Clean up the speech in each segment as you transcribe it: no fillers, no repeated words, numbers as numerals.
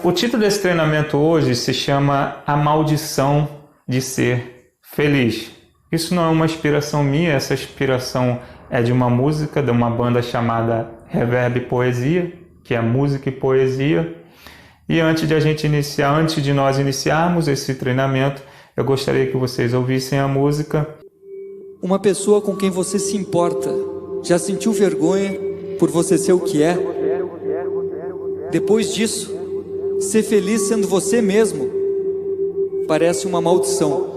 O título desse treinamento hoje se chama A Maldição de Ser Feliz. Isso não é uma inspiração minha, essa inspiração é de uma música de uma banda chamada Reverb Poesia, que é música e poesia. E antes de nós iniciarmos esse treinamento, eu gostaria que vocês ouvissem a música. Uma pessoa com quem você se importa já sentiu vergonha por você ser o que é? Depois disso, ser feliz sendo você mesmo parece uma maldição.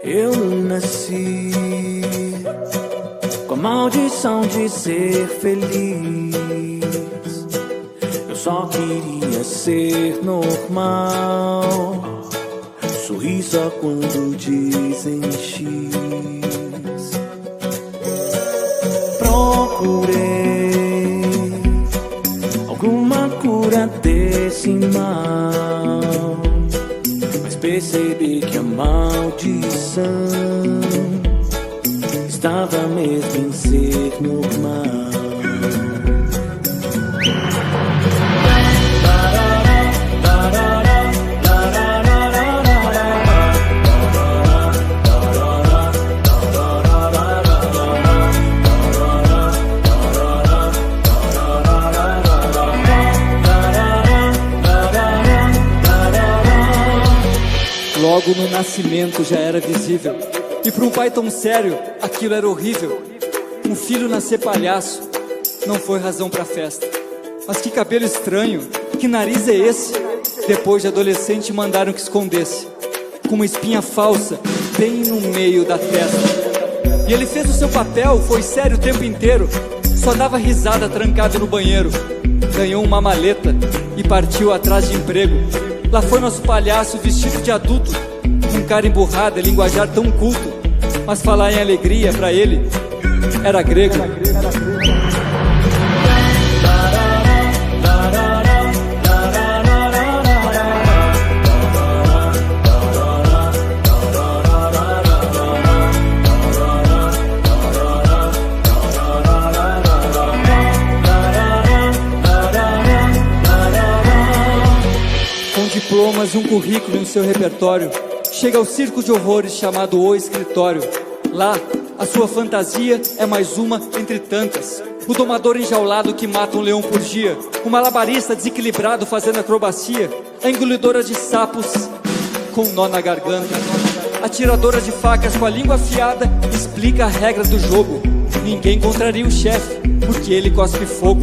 Eu nasci com a maldição de ser feliz. Eu só queria ser normal. Sorri só quando dizem X. Procurei alguma cura desse mal, mas percebi que a maldição estava mesmo em ser normal. Logo no nascimento já era visível, e para um pai tão sério, aquilo era horrível. Um filho nascer palhaço não foi razão para festa. Mas que cabelo estranho, que nariz é esse? Depois de adolescente mandaram que escondesse, com uma espinha falsa bem no meio da testa. E ele fez o seu papel, foi sério o tempo inteiro, só dava risada trancado no banheiro. Ganhou uma maleta e partiu atrás de emprego. Lá foi nosso palhaço vestido de adulto, com cara emburrada e linguajar tão culto, mas falar em alegria pra ele era grego. Diplomas, um currículo e um seu repertório, chega ao circo de horrores chamado O Escritório. Lá, a sua fantasia é mais uma entre tantas. O domador enjaulado que mata um leão por dia, o malabarista desequilibrado fazendo acrobacia, a engolidora de sapos com um nó na garganta, a tiradora de facas com a língua afiada explica a regra do jogo. Ninguém contraria o chefe, porque ele cospe fogo.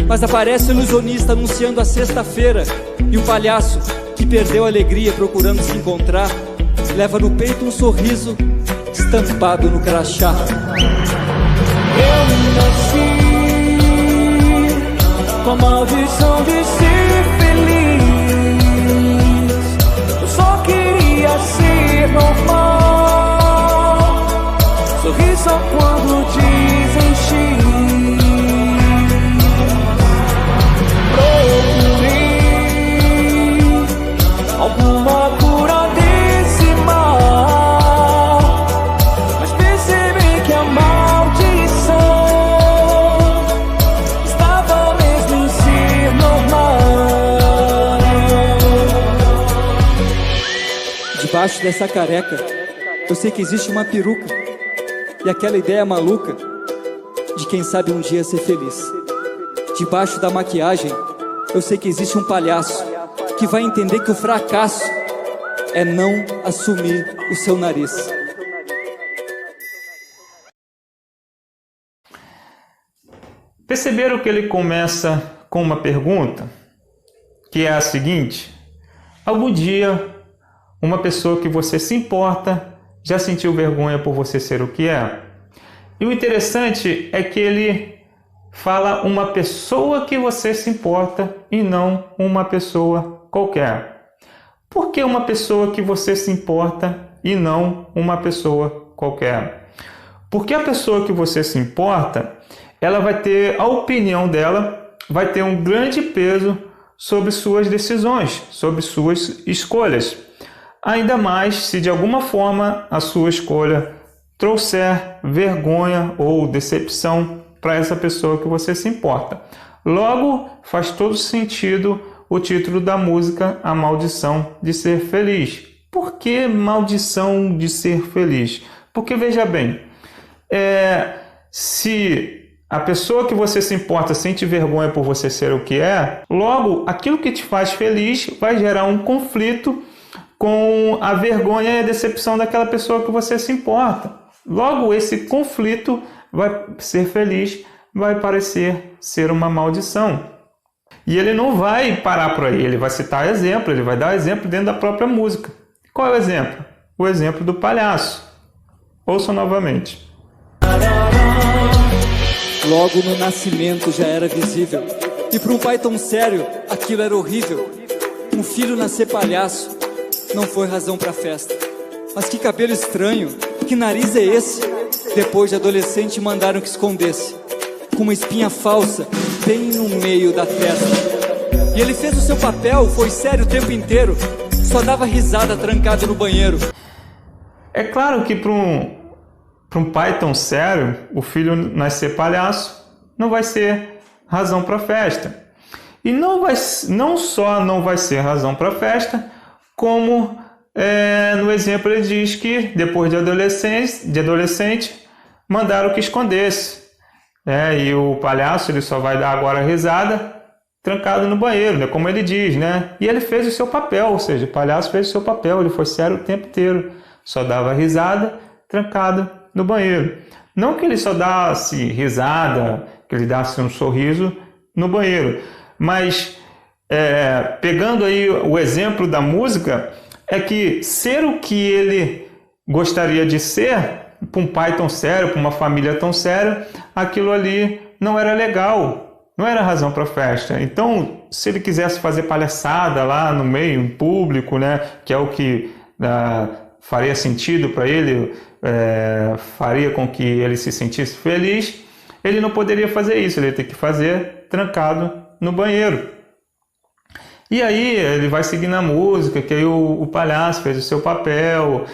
Mas aparece o ilusionista anunciando a sexta-feira, e o palhaço, que perdeu a alegria procurando se encontrar, leva no peito um sorriso estampado no crachá. Eu nasci com a maldição de ser feliz. Eu só queria ser normal. Sorri só quando dizem X. Alguma cura desse mal, mas percebi que a maldição estava mesmo em ser normal. Debaixo dessa careca, eu sei que existe uma peruca, e aquela ideia maluca de quem sabe um dia ser feliz. Debaixo da maquiagem, eu sei que existe um palhaço que vai entender que o fracasso é não assumir o seu nariz. Perceberam que ele começa com uma pergunta, que é a seguinte: algum dia, uma pessoa que você se importa já sentiu vergonha por você ser o que é? E o interessante é que ele fala uma pessoa que você se importa e não uma pessoa qualquer. Por que uma pessoa que você se importa e não uma pessoa qualquer. Porque a pessoa que você se importa, ela vai ter a opinião dela, vai ter um grande peso sobre suas decisões, sobre suas escolhas. Ainda mais se de alguma forma a sua escolha trouxer vergonha ou decepção para essa pessoa que você se importa. Logo, faz todo sentido o título da música, A Maldição de Ser Feliz. Por que maldição de ser feliz? Porque, veja bem, se a pessoa que você se importa sente vergonha por você ser o que é, logo, aquilo que te faz feliz vai gerar um conflito com a vergonha e a decepção daquela pessoa que você se importa. Logo, esse conflito vai ser feliz, vai parecer ser uma maldição. E ele não vai parar por aí, ele vai citar exemplo, ele vai dar exemplo dentro da própria música. Qual é o exemplo? O exemplo do palhaço. Ouçam novamente. Logo no nascimento já era visível, e para um pai tão sério, aquilo era horrível. Um filho nascer palhaço não foi razão para festa. Mas que cabelo estranho, que nariz é esse? Depois de adolescente mandaram que escondesse, com uma espinha falsa bem no meio da testa. E ele fez o seu papel, foi sério o tempo inteiro, só dava risada trancado no banheiro. É claro que para um pai tão sério, o filho nascer palhaço não vai ser razão para festa. E não só não vai ser razão para festa, como no exemplo ele diz que depois de adolescente mandaram que escondesse. E o palhaço ele só vai dar agora risada trancado no banheiro, né? Como ele diz, né? E ele fez o seu papel, ou seja, o palhaço fez o seu papel, ele foi sério o tempo inteiro, só dava risada trancado no banheiro. Não que ele só desse risada, que ele desse um sorriso no banheiro, mas pegando aí o exemplo da música, é que ser o que ele gostaria de ser, para um pai tão sério, para uma família tão séria, aquilo ali não era legal, não era razão para festa. Então, se ele quisesse fazer palhaçada lá no meio, em público, né, que é o que faria sentido para ele, faria com que ele se sentisse feliz, ele não poderia fazer isso, ele ia ter que fazer trancado no banheiro. E aí ele vai seguindo a música, que aí o palhaço fez o seu papel,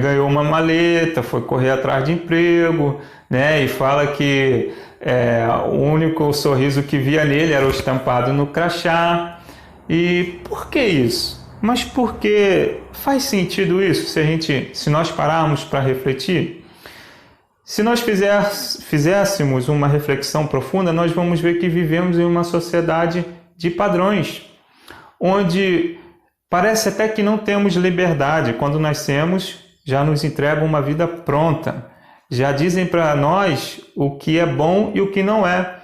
ganhou uma maleta, foi correr atrás de emprego, né? E fala que o único sorriso que via nele era o estampado no crachá. E por que isso? Mas porque faz sentido isso se nós pararmos para refletir? Se nós fizéssemos uma reflexão profunda, nós vamos ver que vivemos em uma sociedade de padrões, onde parece até que não temos liberdade. Quando nascemos, já nos entregam uma vida pronta. Já dizem para nós o que é bom e o que não é.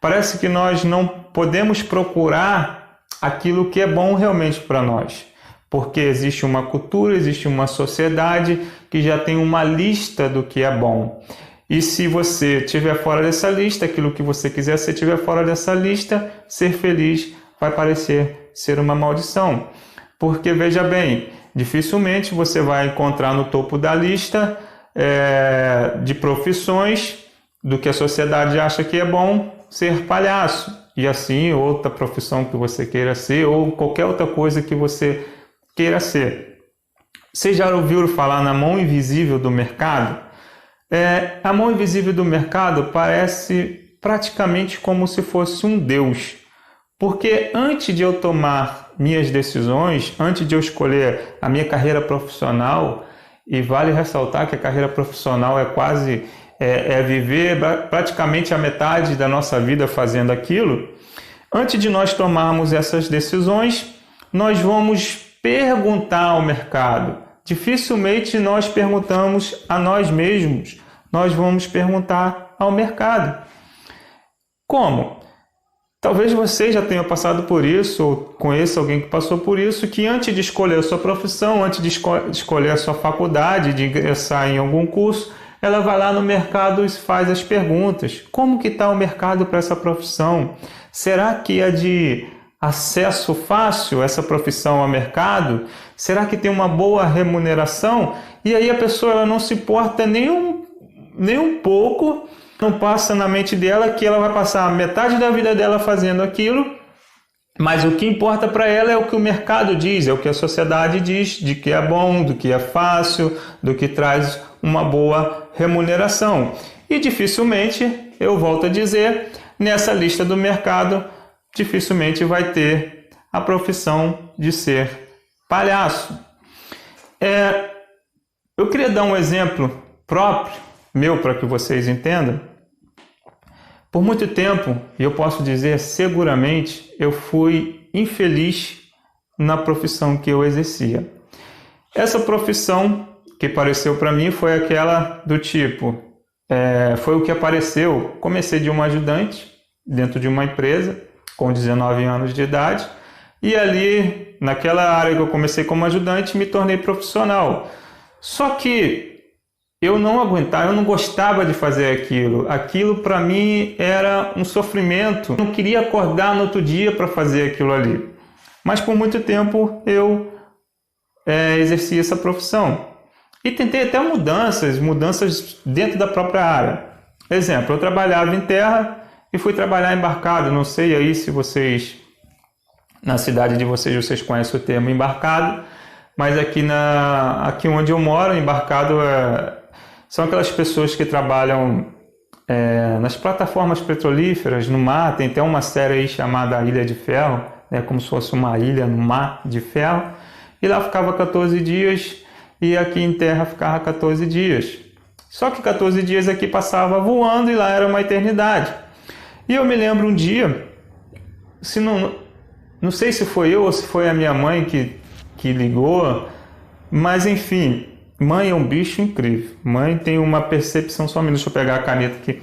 Parece que nós não podemos procurar aquilo que é bom realmente para nós. Porque existe uma cultura, existe uma sociedade que já tem uma lista do que é bom. E se você estiver fora dessa lista, aquilo que você quiser, se estiver fora dessa lista, ser feliz vai parecer ser uma maldição. Porque, veja bem, dificilmente você vai encontrar no topo da lista de profissões do que a sociedade acha que é bom ser palhaço. E assim, outra profissão que você queira ser ou qualquer outra coisa que você queira ser. Vocês já ouviram falar na mão invisível do mercado? A mão invisível do mercado parece praticamente como se fosse um Deus. Porque antes de eu tomar minhas decisões, antes de eu escolher a minha carreira profissional, e vale ressaltar que a carreira profissional é viver praticamente a metade da nossa vida fazendo aquilo, antes de nós tomarmos essas decisões, nós vamos perguntar ao mercado. Dificilmente nós perguntamos a nós mesmos, nós vamos perguntar ao mercado. Como? Talvez você já tenha passado por isso, ou conheça alguém que passou por isso, que antes de escolher a sua profissão, antes de escolher a sua faculdade, de ingressar em algum curso, ela vai lá no mercado e faz as perguntas. Como que está o mercado para essa profissão? Será que é de acesso fácil essa profissão ao mercado? Será que tem uma boa remuneração? E aí a pessoa ela não se importa nem um pouco, não passa na mente dela que ela vai passar metade da vida dela fazendo aquilo, mas o que importa para ela é o que o mercado diz, é o que a sociedade diz, de que é bom, do que é fácil, do que traz uma boa remuneração. E dificilmente, eu volto a dizer, nessa lista do mercado, dificilmente vai ter a profissão de ser palhaço. Eu queria dar um exemplo próprio, meu, para que vocês entendam. Por muito tempo, e eu posso dizer seguramente, eu fui infeliz na profissão que eu exercia. Essa profissão que apareceu para mim foi aquela do tipo, foi o que apareceu. Comecei de um ajudante dentro de uma empresa com 19 anos de idade e ali, naquela área que eu comecei como ajudante, me tornei profissional. Só que eu não aguentava, eu não gostava de fazer aquilo. Aquilo para mim era um sofrimento. Eu não queria acordar no outro dia para fazer aquilo ali. Mas por muito tempo eu exerci essa profissão. E tentei até mudanças dentro da própria área. Exemplo, eu trabalhava em terra e fui trabalhar embarcado. Não sei aí se vocês, na cidade de vocês conhecem o termo embarcado, mas aqui onde eu moro, embarcado são aquelas pessoas que trabalham nas plataformas petrolíferas, no mar. Tem até uma série aí chamada Ilha de Ferro, como se fosse uma ilha no mar de ferro. E lá ficava 14 dias e aqui em terra ficava 14 dias. Só que 14 dias aqui passava voando e lá era uma eternidade. E eu me lembro um dia, não sei se foi eu ou se foi a minha mãe que ligou, mas enfim, mãe é um bicho incrível. Mãe tem uma percepção, só um minuto, deixa eu pegar a caneta aqui.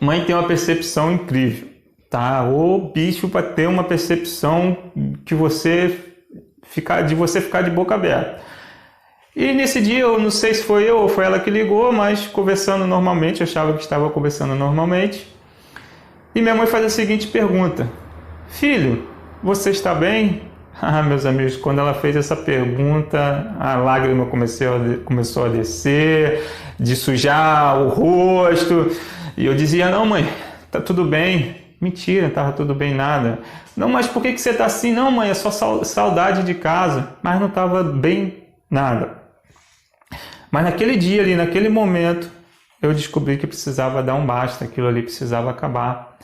Mãe tem uma percepção incrível, tá? O bicho para ter uma percepção que você ficar de boca aberta. E nesse dia, eu não sei se foi eu ou foi ela que ligou, mas conversando normalmente, eu achava que estava conversando normalmente. E minha mãe faz a seguinte pergunta: filho, você está bem? Ah, meus amigos, quando ela fez essa pergunta, a lágrima começou a descer, de sujar o rosto. E eu dizia: não, mãe, tá tudo bem. Mentira, não estava tudo bem nada. Não, mas por que você está assim? Não, mãe, é só saudade de casa. Mas não estava bem nada. Mas naquele dia ali, naquele momento, eu descobri que precisava dar um basta, aquilo ali precisava acabar.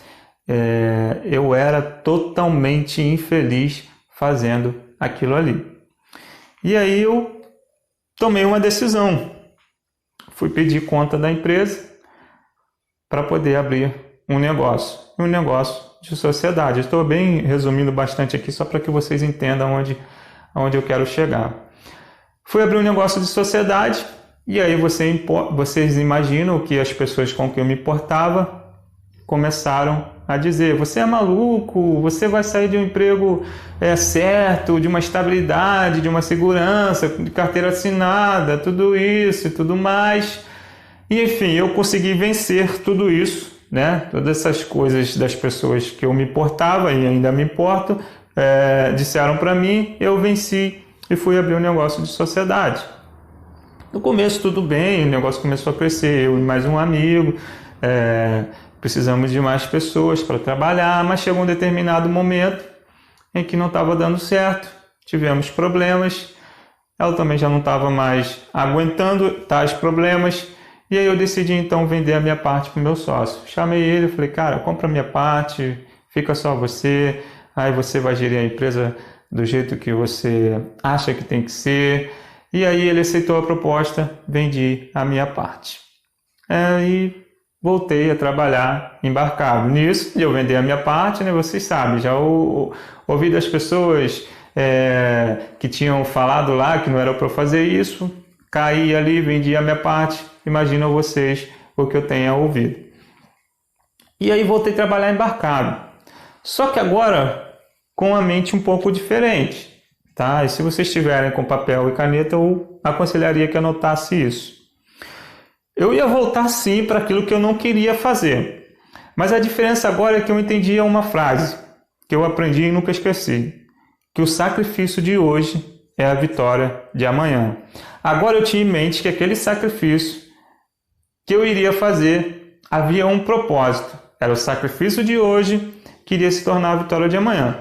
Eu era totalmente infeliz fazendo aquilo ali. E aí eu tomei uma decisão. Fui pedir conta da empresa para poder abrir um negócio de sociedade. Estou bem resumindo bastante aqui só para que vocês entendam onde eu quero chegar. Fui abrir um negócio de sociedade e aí vocês imaginam que as pessoas com quem eu me importava começaram a dizer: você é maluco, você vai sair de um emprego certo, de uma estabilidade, de uma segurança, de carteira assinada, tudo isso e tudo mais. E enfim, eu consegui vencer tudo isso, né? Todas essas coisas das pessoas que eu me importava e ainda me importo, disseram para mim, eu venci e fui abrir um negócio de sociedade. No começo tudo bem, o negócio começou a crescer, eu e mais um amigo, precisamos de mais pessoas para trabalhar, mas chegou um determinado momento em que não estava dando certo, tivemos problemas, ela também já não estava mais aguentando tais problemas, e aí eu decidi então vender a minha parte para o meu sócio. Chamei ele e falei: cara, compra a minha parte, fica só você, aí você vai gerir a empresa do jeito que você acha que tem que ser. E aí ele aceitou a proposta, vendi a minha parte. E voltei a trabalhar embarcado. Nisso, de eu vender a minha parte, né, vocês sabem, já ouvi das pessoas que tinham falado lá que não era para eu fazer isso, caí ali, vendi a minha parte, imaginam vocês o que eu tenha ouvido. E aí voltei a trabalhar embarcado. Só que agora com a mente um pouco diferente, tá? E se vocês estiverem com papel e caneta, eu aconselharia que anotasse isso. Eu ia voltar sim para aquilo que eu não queria fazer. Mas a diferença agora é que eu entendi uma frase que eu aprendi e nunca esqueci. Que o sacrifício de hoje é a vitória de amanhã. Agora eu tinha em mente que aquele sacrifício que eu iria fazer havia um propósito. Era o sacrifício de hoje que iria se tornar a vitória de amanhã.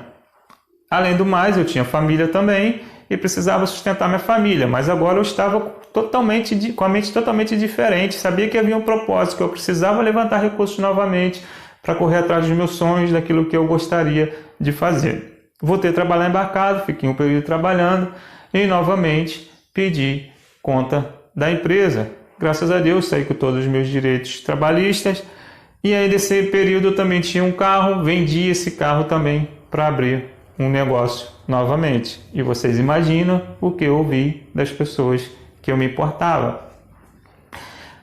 Além do mais, eu tinha família também e precisava sustentar minha família, mas agora eu estava com a mente totalmente diferente. Sabia que havia um propósito, que eu precisava levantar recursos novamente para correr atrás dos meus sonhos, daquilo que eu gostaria de fazer. Voltei a trabalhar embarcado, fiquei um período trabalhando e novamente pedi conta da empresa. Graças a Deus saí com todos os meus direitos trabalhistas e aí nesse período eu também tinha um carro, vendi esse carro também para abrir um negócio novamente. E vocês imaginam o que eu ouvi das pessoas que eu me importava.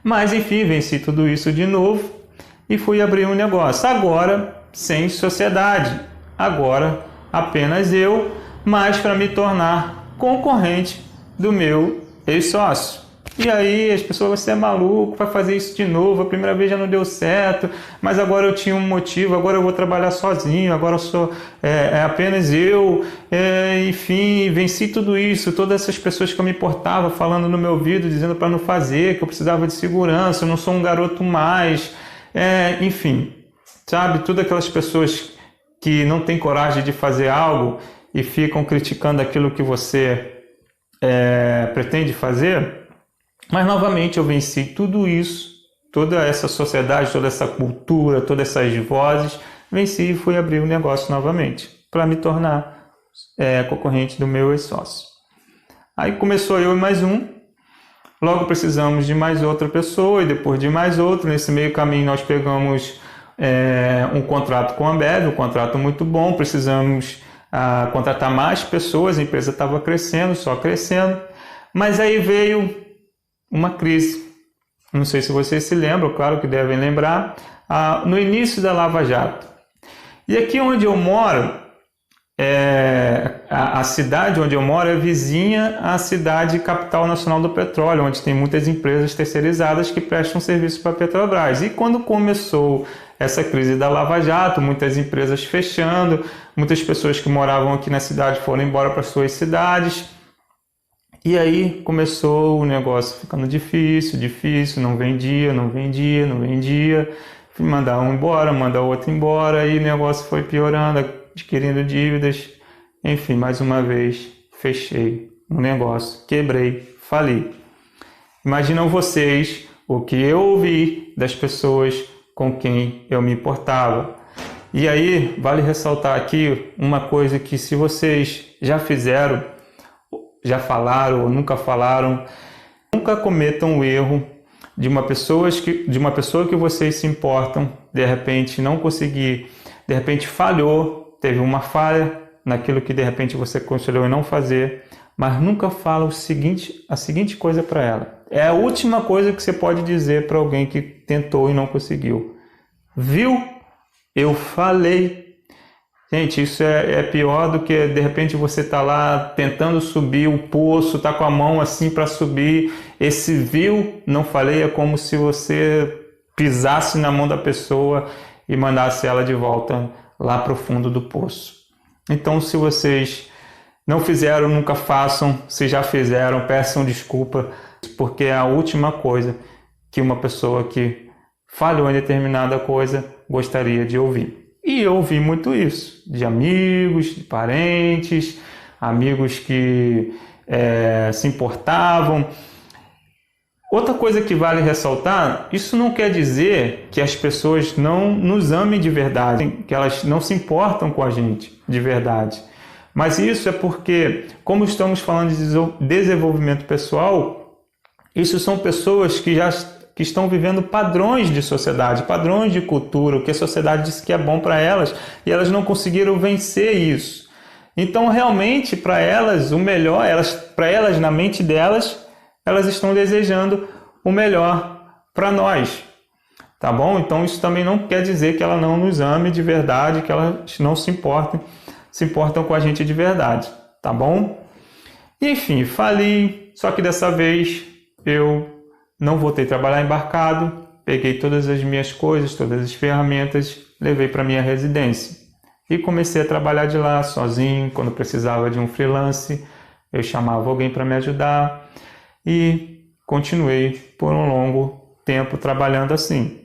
Mas enfim, venci tudo isso de novo e fui abrir um negócio. Agora sem sociedade, agora apenas eu, mas para me tornar concorrente do meu ex-sócio. E aí as pessoas, você é maluco, vai fazer isso de novo, a primeira vez já não deu certo, mas agora eu tinha um motivo, agora eu vou trabalhar sozinho, agora eu sou apenas eu, enfim, venci tudo isso, todas essas pessoas que eu me importava falando no meu ouvido, dizendo para não fazer, que eu precisava de segurança, eu não sou um garoto mais, enfim, sabe, todas aquelas pessoas que não têm coragem de fazer algo e ficam criticando aquilo que você pretende fazer. Mas novamente eu venci tudo isso, toda essa sociedade, toda essa cultura, todas essas vozes, venci e fui abrir um negócio novamente, para me tornar concorrente do meu ex-sócio. Aí começou eu e mais um, logo precisamos de mais outra pessoa e depois de mais outro. Nesse meio caminho nós pegamos um contrato com a Ambev, um contrato muito bom, precisamos contratar mais pessoas, a empresa estava crescendo, só crescendo, mas aí veio uma crise. Não sei se vocês se lembram, claro que devem lembrar, no início da Lava Jato. E aqui onde eu moro, a cidade onde eu moro é vizinha à cidade capital nacional do petróleo, onde tem muitas empresas terceirizadas que prestam serviço para a Petrobras. E quando começou essa crise da Lava Jato, muitas empresas fechando, muitas pessoas que moravam aqui na cidade foram embora para suas cidades. E aí começou o negócio ficando difícil, não vendia. Fui mandar um embora, mandar outro embora, e o negócio foi piorando, adquirindo dívidas. Enfim, mais uma vez, fechei o negócio, quebrei, fali. Imaginam vocês o que eu ouvi das pessoas com quem eu me importava. E aí, vale ressaltar aqui uma coisa que, se vocês já fizeram, já falaram ou nunca falaram, nunca cometam o erro de uma pessoa que vocês se importam, de repente não conseguir, de repente falhou, teve uma falha naquilo que de repente você considerou não fazer, mas nunca fala a seguinte coisa para ela. É a última coisa que você pode dizer para alguém que tentou e não conseguiu. Viu? Eu falei. Gente, isso é pior do que de repente você está lá tentando subir o poço, está com a mão assim para subir. Esse viu, não falei, é como se você pisasse na mão da pessoa e mandasse ela de volta lá para o fundo do poço. Então, se vocês não fizeram, nunca façam. Se já fizeram, peçam desculpa, porque é a última coisa que uma pessoa que falhou em determinada coisa gostaria de ouvir. E eu ouvi muito isso, de amigos, de parentes, amigos que se importavam. Outra coisa que vale ressaltar, isso não quer dizer que as pessoas não nos amem de verdade, que elas não se importam com a gente de verdade. Mas isso é porque, como estamos falando de desenvolvimento pessoal, isso são pessoas que estão vivendo padrões de sociedade, padrões de cultura, o que a sociedade diz que é bom para elas, e elas não conseguiram vencer isso. Então, realmente, para elas, o melhor, para elas, na mente delas, elas estão desejando o melhor para nós, tá bom? Então, isso também não quer dizer que ela não nos ame de verdade, que elas não se importam com a gente de verdade, tá bom? Enfim, fali, só que dessa vez eu não voltei a trabalhar embarcado, peguei todas as minhas coisas, todas as ferramentas, levei para minha residência e comecei a trabalhar de lá sozinho, quando precisava de um freelance, eu chamava alguém para me ajudar e continuei por um longo tempo trabalhando assim.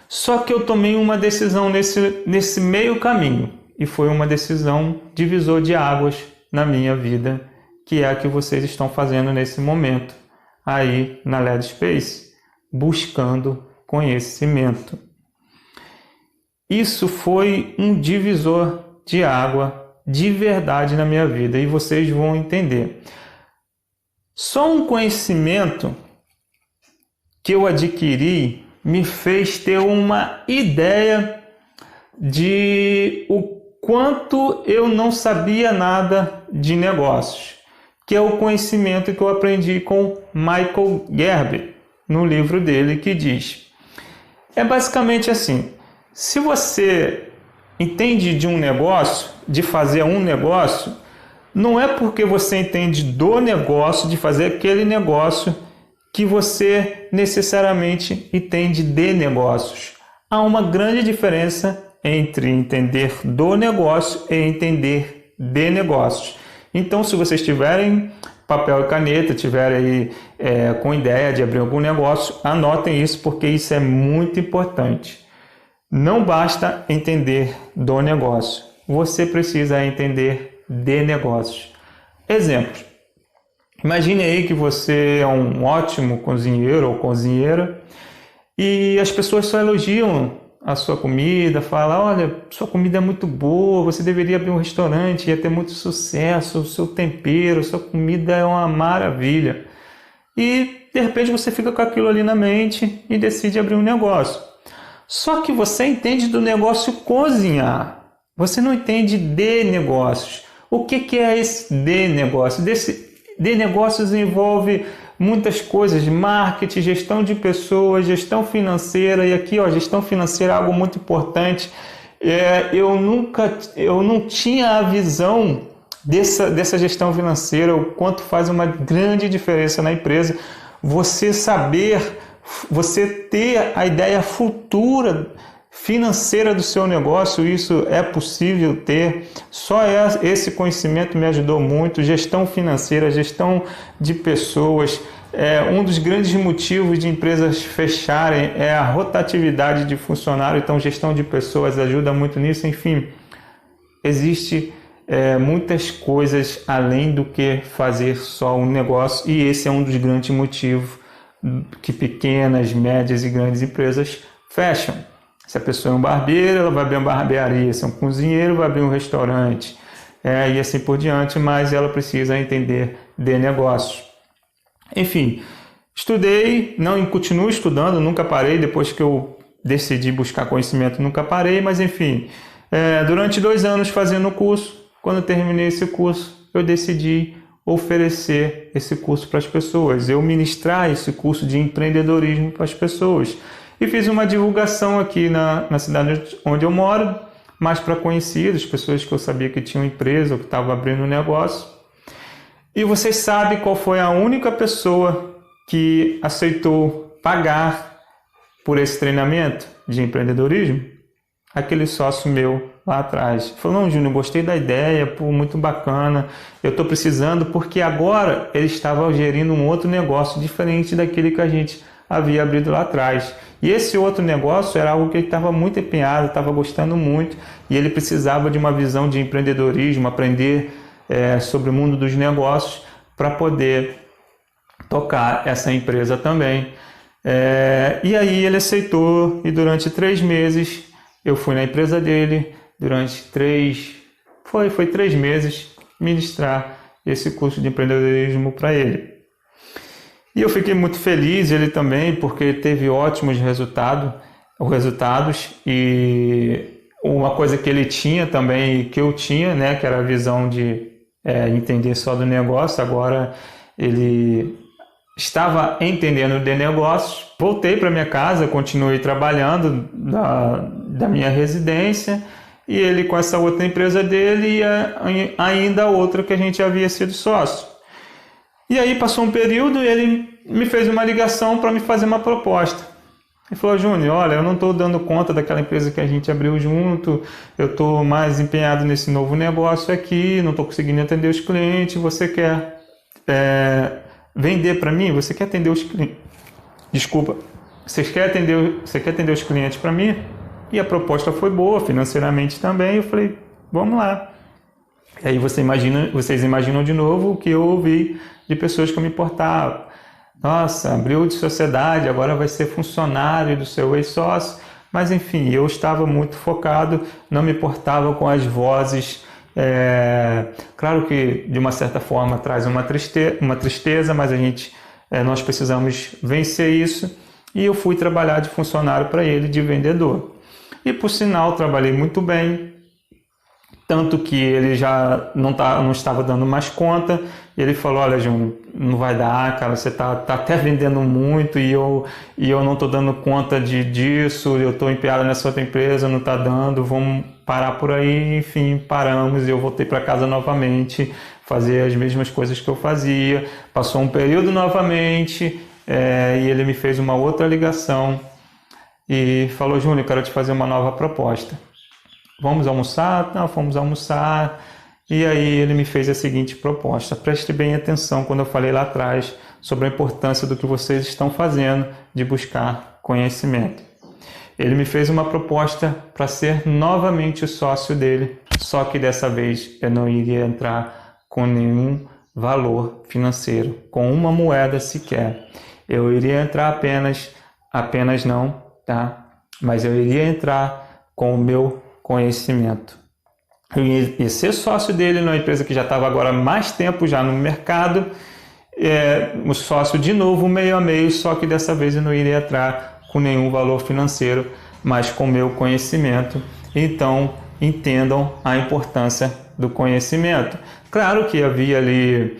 Só que eu tomei uma decisão nesse meio caminho, e foi uma decisão divisor de águas na minha vida, que é a que vocês estão fazendo nesse momento aí na LED Space, buscando conhecimento. Isso foi um divisor de água de verdade na minha vida, e vocês vão entender. Só um conhecimento que eu adquiri me fez ter uma ideia de o quanto eu não sabia nada de negócios, que é o conhecimento que eu aprendi com Michael Gerber, no livro dele, que diz: é basicamente assim, se você entende de um negócio, de fazer um negócio, não é porque você entende do negócio, de fazer aquele negócio, que você necessariamente entende de negócios. Há uma grande diferença entre entender do negócio e entender de negócios. Então, se vocês tiverem papel e caneta, tiverem aí com ideia de abrir algum negócio, anotem isso, porque isso é muito importante. Não basta entender do negócio, você precisa entender de negócios. Exemplos. Imagine aí que você é um ótimo cozinheiro ou cozinheira e as pessoas só elogiam a sua comida, falam: olha, sua comida é muito boa, você deveria abrir um restaurante, ia ter muito sucesso, o seu tempero, sua comida é uma maravilha. E de repente você fica com aquilo ali na mente e decide abrir um negócio. Só que você entende do negócio cozinhar, você não entende de negócios. O que é esse de negócio? De negócios envolve muitas coisas: marketing, gestão de pessoas, gestão financeira. E aqui, gestão financeira é algo muito importante. Eu não tinha a visão dessa gestão financeira, o quanto faz uma grande diferença na empresa. Você ter a ideia futura financeira do seu negócio, isso é possível ter. Só esse conhecimento me ajudou muito. Gestão financeira, gestão de pessoas. Um dos grandes motivos de empresas fecharem é a rotatividade de funcionário, então gestão de pessoas ajuda muito nisso. Enfim, existe muitas coisas além do que fazer só um negócio, e esse é um dos grandes motivos que pequenas, médias e grandes empresas fecham. Se a pessoa é um barbeiro, ela vai abrir uma barbearia. Se é um cozinheiro, vai abrir um restaurante. E assim por diante, mas ela precisa entender de negócios. Enfim, estudei, continuo estudando, nunca parei. Depois que eu decidi buscar conhecimento, nunca parei. Mas enfim, durante 2 anos fazendo o curso, quando eu terminei esse curso, eu decidi oferecer esse curso para as pessoas. Eu ministrar esse curso de empreendedorismo para as pessoas. E fiz uma divulgação aqui na cidade onde eu moro, mais para conhecidos, pessoas que eu sabia que tinham empresa ou que estavam abrindo um negócio. E vocês sabem qual foi a única pessoa que aceitou pagar por esse treinamento de empreendedorismo? Aquele sócio meu lá atrás. Falou: não, Júnior, gostei da ideia, muito bacana, eu estou precisando, porque agora ele estava gerindo um outro negócio diferente daquele que a gente havia abrido lá atrás. E esse outro negócio era algo que ele estava muito empenhado, estava gostando muito, e ele precisava de uma visão de empreendedorismo, aprender sobre o mundo dos negócios para poder tocar essa empresa também. E aí ele aceitou, e durante 3 meses eu fui na empresa dele, durante 3 meses, ministrar esse curso de empreendedorismo para ele. E eu fiquei muito feliz, ele também, porque teve ótimos resultados, e uma coisa que ele tinha também, que eu tinha, né, que era a visão de entender só do negócio. Agora ele estava entendendo de negócios. Voltei para minha casa, continuei trabalhando da minha residência, e ele com essa outra empresa dele e ainda outra que a gente havia sido sócio. E aí passou um período e ele me fez uma ligação para me fazer uma proposta. Ele falou: Júnior, olha, eu não estou dando conta daquela empresa que a gente abriu junto, eu estou mais empenhado nesse novo negócio aqui, não estou conseguindo atender os clientes, você quer vender para mim? Você quer atender os clientes? Desculpa, você quer atender os clientes para mim? E a proposta foi boa, financeiramente também. Eu falei: vamos lá. E aí vocês imaginam de novo o que eu ouvi de pessoas que eu me importava. Nossa, abriu de sociedade, agora vai ser funcionário do seu ex-sócio. Mas enfim, eu estava muito focado, não me importava com as vozes. Claro que de uma certa forma traz uma tristeza, mas nós precisamos vencer isso. E eu fui trabalhar de funcionário para ele, de vendedor. E por sinal, trabalhei muito bem. Tanto que ele já não estava dando mais conta. E ele falou: olha, Júnior, não vai dar, cara, você tá até vendendo muito e eu não estou dando conta disso, eu estou empenhado nessa outra empresa, não está dando, vamos parar por aí. Enfim, paramos e eu voltei para casa novamente, fazer as mesmas coisas que eu fazia. Passou um período novamente e ele me fez uma outra ligação e falou: Júnior, eu quero te fazer uma nova proposta. Vamos almoçar? Não, fomos almoçar. E aí ele me fez a seguinte proposta. Preste bem atenção quando eu falei lá atrás sobre a importância do que vocês estão fazendo de buscar conhecimento. Ele me fez uma proposta para ser novamente sócio dele, só que dessa vez eu não iria entrar com nenhum valor financeiro, com uma moeda sequer. Eu iria entrar apenas não, tá? Mas eu iria entrar com o meu conhecimento. Eu ia ser sócio dele numa empresa que já estava agora há mais tempo já no mercado, um sócio de novo, meio a meio, só que dessa vez eu não iria entrar com nenhum valor financeiro, mas com o meu conhecimento. Então, entendam a importância do conhecimento. Claro que havia ali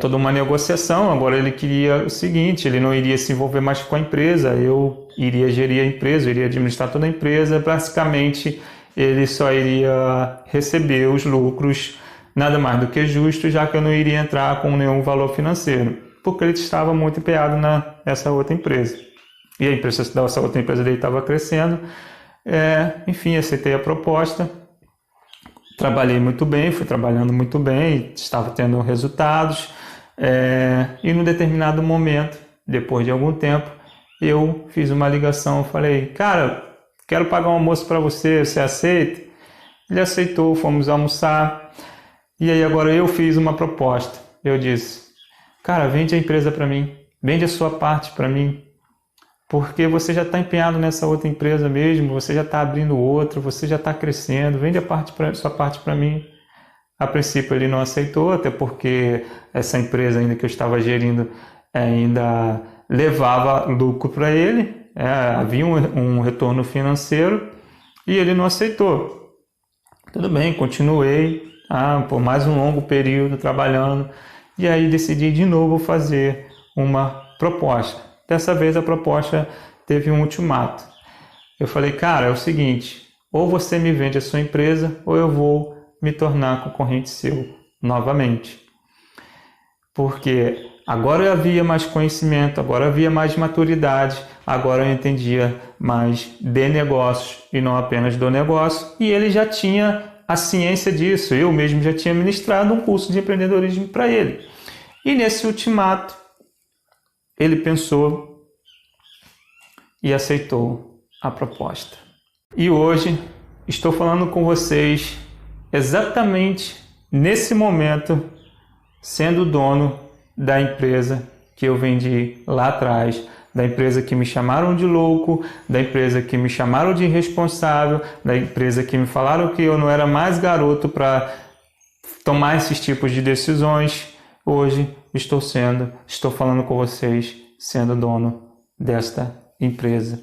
toda uma negociação. Agora ele queria o seguinte: ele não iria se envolver mais com a empresa, eu iria gerir a empresa, eu iria administrar toda a empresa. Basicamente, ele só iria receber os lucros, nada mais do que justo, já que eu não iria entrar com nenhum valor financeiro, porque ele estava muito empenhado nessa outra empresa. E a empresa dessa outra empresa dele estava crescendo. Enfim, aceitei a proposta, trabalhei muito bem, fui trabalhando muito bem, estava tendo resultados. E num determinado momento, depois de algum tempo, eu fiz uma ligação, falei: cara, quero pagar um almoço para você, você aceita? Ele aceitou, fomos almoçar. E aí agora eu fiz uma proposta. Eu disse: cara, vende a empresa para mim, vende a sua parte para mim, porque você já está empenhado nessa outra empresa mesmo, você já está abrindo outra, você já está crescendo, vende sua parte para mim. A princípio ele não aceitou, até porque essa empresa ainda que eu estava gerindo ainda levava lucro para ele. Havia um retorno financeiro e ele não aceitou. Tudo bem, continuei por mais um longo período trabalhando e aí decidi de novo fazer uma proposta. Dessa vez a proposta teve um ultimato. Eu falei: cara, é o seguinte, ou você me vende a sua empresa ou eu vou me tornar concorrente seu novamente. Porque agora havia mais conhecimento, agora havia mais maturidade, agora eu entendia mais de negócios e não apenas do negócio. E ele já tinha a ciência disso, eu mesmo já tinha ministrado um curso de empreendedorismo para ele. E nesse ultimato, ele pensou e aceitou a proposta. E hoje estou falando com vocês exatamente nesse momento, sendo dono da empresa que eu vendi lá atrás, da empresa que me chamaram de louco, da empresa que me chamaram de irresponsável, da empresa que me falaram que eu não era mais garoto para tomar esses tipos de decisões. Hoje estou falando com vocês sendo dono desta empresa.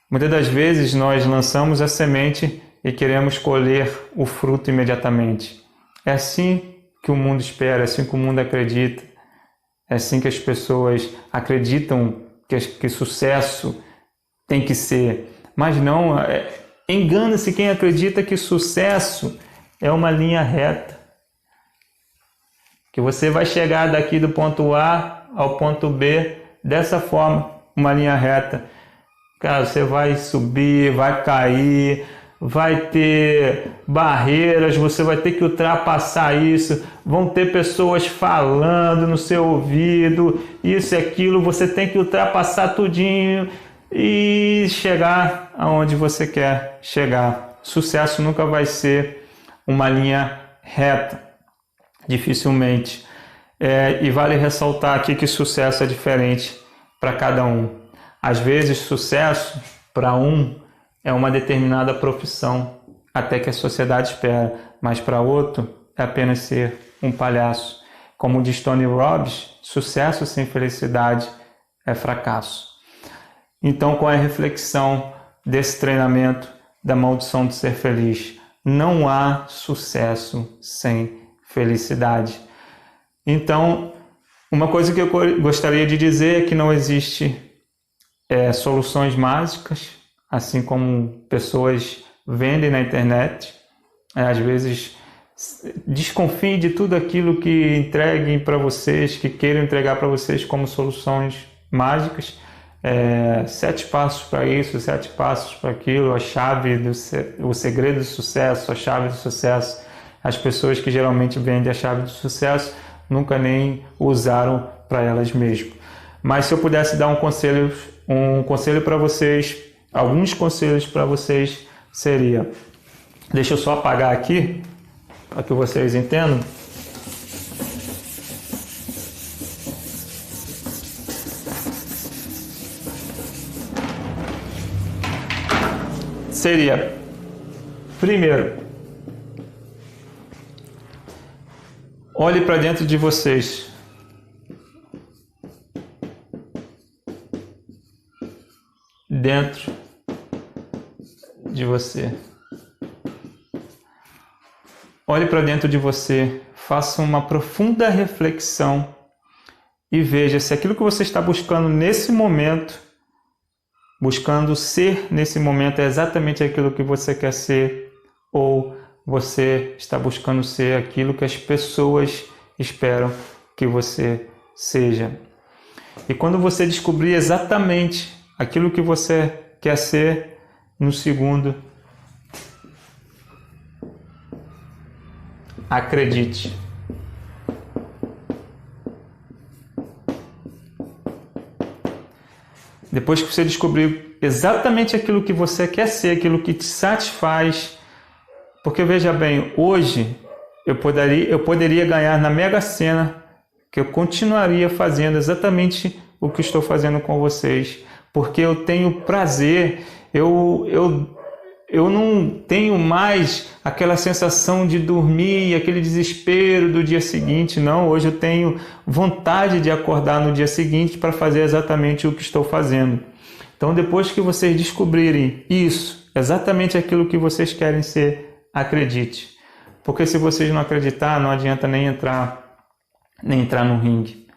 Muitas das vezes nós lançamos a semente e queremos colher o fruto imediatamente. É assim que o mundo espera, é assim que o mundo acredita, é assim que as pessoas acreditam que sucesso tem que ser. Mas não, engana-se quem acredita que sucesso é uma linha reta, que você vai chegar daqui do ponto A ao ponto B dessa forma, uma linha reta. Cara, você vai subir, vai cair, vai ter barreiras, você vai ter que ultrapassar isso, vão ter pessoas falando no seu ouvido, isso e aquilo, você tem que ultrapassar tudinho e chegar aonde você quer chegar. Sucesso nunca vai ser uma linha reta, dificilmente. E vale ressaltar aqui que sucesso é diferente para cada um. Às vezes, sucesso para um é uma determinada profissão, até que a sociedade espera, mas para outro é apenas ser um palhaço. Como diz Tony Robbins, sucesso sem felicidade é fracasso. Então, qual é a reflexão desse treinamento da maldição de ser feliz? Não há sucesso sem felicidade. Então, uma coisa que eu gostaria de dizer é que não existe soluções mágicas, assim como pessoas vendem na internet. Às vezes, desconfie de tudo aquilo que entreguem para vocês, que queiram entregar para vocês como soluções mágicas. 7 passos para isso, 7 passos para aquilo, o segredo do sucesso, a chave do sucesso. As pessoas que geralmente vendem a chave do sucesso nunca nem usaram para elas mesmas. Mas se eu pudesse dar um conselho para vocês, alguns conselhos para vocês seria, deixa eu só apagar aqui para que vocês entendam. Seria, primeiro, olhe para dentro de vocês. Dentro de você. Olhe para dentro de você, faça uma profunda reflexão e veja se aquilo que você está buscando nesse momento, buscando ser nesse momento, é exatamente aquilo que você quer ser, ou você está buscando ser aquilo que as pessoas esperam que você seja. E quando você descobrir exatamente aquilo que você quer ser, no segundo, acredite. Depois que você descobrir exatamente aquilo que você quer ser, aquilo que te satisfaz, porque veja bem, hoje eu poderia ganhar na Mega Sena, que eu continuaria fazendo exatamente o que estou fazendo com vocês, porque eu tenho prazer, eu não tenho mais aquela sensação de dormir, aquele desespero do dia seguinte, não. Hoje eu tenho vontade de acordar no dia seguinte para fazer exatamente o que estou fazendo. Então, depois que vocês descobrirem isso, exatamente aquilo que vocês querem ser, acredite. Porque se vocês não acreditar, não adianta nem entrar no ringue.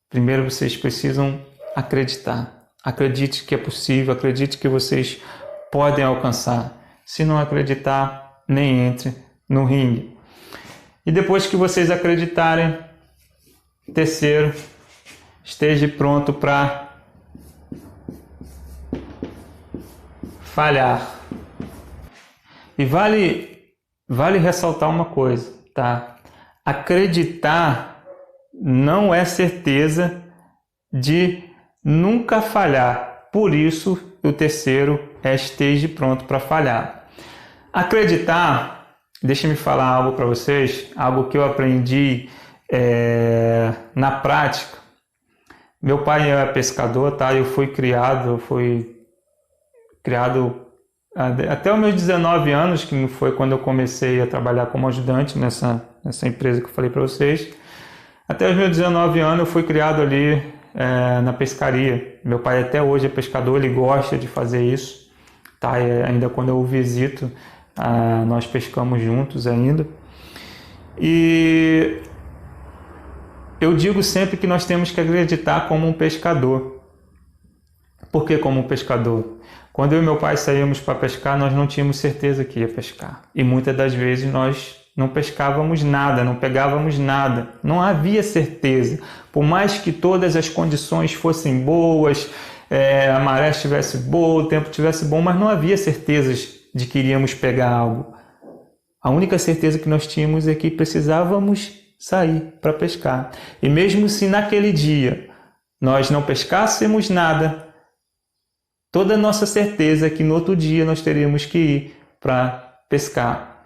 Primeiro vocês precisam acreditar. Acredite que é possível, acredite que vocês podem alcançar. Se não acreditar, nem entre no ringue. E depois que vocês acreditarem, terceiro, esteja pronto para falhar. E vale ressaltar uma coisa, tá? Acreditar não é certeza de nunca falhar. Por isso, o terceiro é esteja pronto para falhar. Acreditar, deixa-me falar algo para vocês, algo que eu aprendi na prática. Meu pai é pescador, tá? Eu fui criado até os meus 19 anos, que foi quando eu comecei a trabalhar como ajudante nessa empresa que eu falei para vocês. Até os meus 19 anos eu fui criado ali na pescaria. Meu pai até hoje é pescador, ele gosta de fazer isso, tá? Ainda quando eu o visito, nós pescamos juntos ainda. E eu digo sempre que nós temos que acreditar como um pescador. Por que como um pescador? Quando eu e meu pai saímos para pescar, nós não tínhamos certeza que ia pescar. E muitas das vezes nós não pescávamos nada, não pegávamos nada. Não havia certeza. Por mais que todas as condições fossem boas, a maré estivesse boa, o tempo estivesse bom, mas não havia certezas de que iríamos pegar algo. A única certeza que nós tínhamos é que precisávamos sair para pescar. E mesmo se naquele dia nós não pescássemos nada, toda a nossa certeza é que no outro dia nós teríamos que ir para pescar.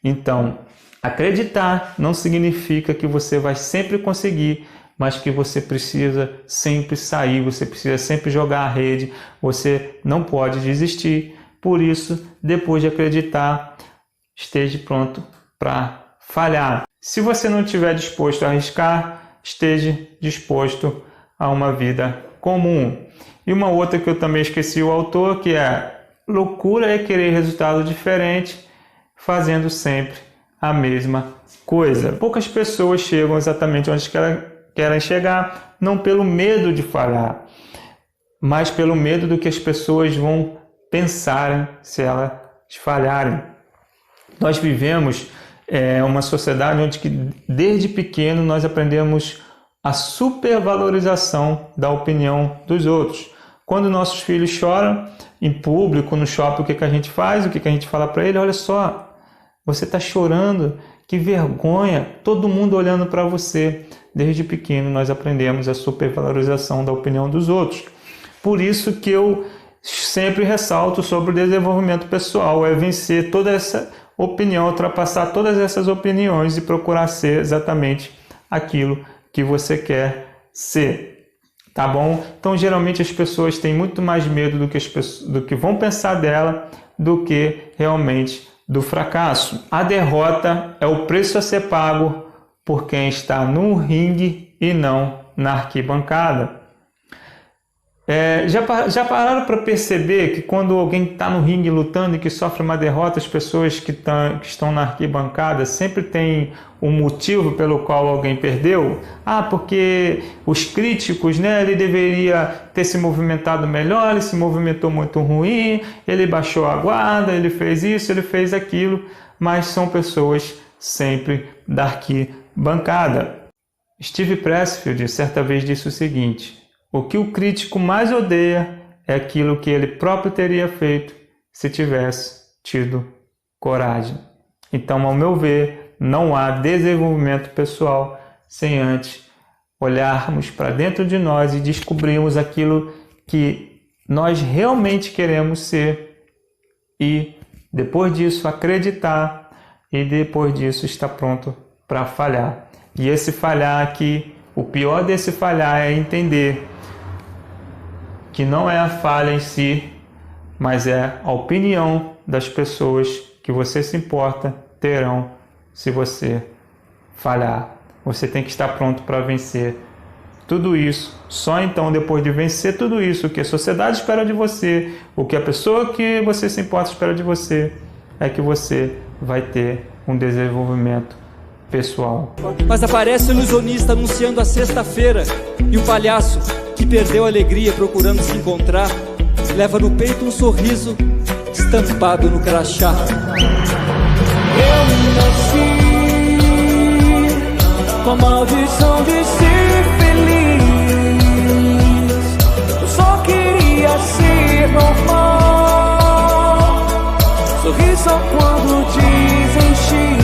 Então, acreditar não significa que você vai sempre conseguir, mas que você precisa sempre sair, você precisa sempre jogar a rede, você não pode desistir. Por isso, depois de acreditar, esteja pronto para falhar. Se você não estiver disposto a arriscar, esteja disposto a uma vida comum. E uma outra que eu também esqueci o autor, que é: loucura é querer resultado diferente, fazendo sempre a mesma coisa. Poucas pessoas chegam exatamente onde querem chegar, não pelo medo de falhar, mas pelo medo do que as pessoas vão pensar se elas falharem. Nós vivemos uma sociedade onde que, desde pequeno nós aprendemos a supervalorização da opinião dos outros. Quando nossos filhos choram em público, no shopping, o que a gente faz? O que a gente fala para ele? Olha só, você está chorando, que vergonha, todo mundo olhando para você. Desde pequeno nós aprendemos a supervalorização da opinião dos outros. Por isso que eu sempre ressalto sobre o desenvolvimento pessoal, é vencer toda essa opinião, ultrapassar todas essas opiniões e procurar ser exatamente aquilo que você quer ser, tá bom? Então, geralmente as pessoas têm muito mais medo do que vão pensar dela do que realmente do fracasso. A derrota é o preço a ser pago por quem está no ringue e não na arquibancada. Já pararam para perceber que quando alguém está no ringue lutando e que sofre uma derrota, as pessoas que estão na arquibancada sempre têm um motivo pelo qual alguém perdeu? Porque os críticos, ele deveria ter se movimentado melhor, ele se movimentou muito ruim, ele baixou a guarda, ele fez isso, ele fez aquilo, mas são pessoas sempre da arquibancada. Steve Pressfield certa vez disse o seguinte: o que o crítico mais odeia é aquilo que ele próprio teria feito se tivesse tido coragem. Então, ao meu ver, não há desenvolvimento pessoal sem antes olharmos para dentro de nós e descobrirmos aquilo que nós realmente queremos ser e, depois disso, acreditar e, depois disso, estar pronto para falhar. E esse falhar aqui, o pior desse falhar é entender que não é a falha em si, mas é a opinião das pessoas que você se importa terão se você falhar. Você tem que estar pronto para vencer tudo isso. Só então, depois de vencer tudo isso, o que a sociedade espera de você, o que a pessoa que você se importa espera de você, é que você vai ter um desenvolvimento pessoal. Mas aparece o ilusionista anunciando a sexta-feira e o palhaço, que perdeu a alegria procurando se encontrar, leva no peito um sorriso estampado no crachá. Eu nasci com a maldição de ser feliz. Eu só queria ser normal, sorrir só quando dizem X.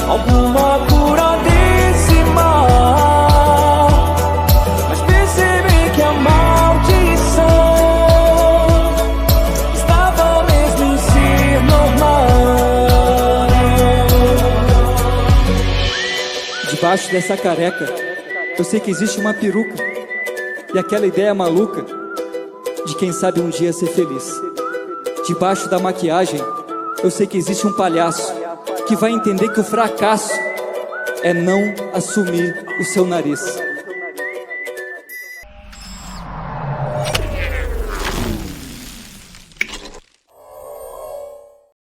Alguma cura desse mal, mas percebi que a maldição estava mesmo em ser normal. Debaixo dessa careca, eu sei que existe uma peruca e aquela ideia maluca de quem sabe um dia ser feliz. Debaixo da maquiagem, eu sei que existe um palhaço que vai entender que o fracasso é não assumir o seu nariz.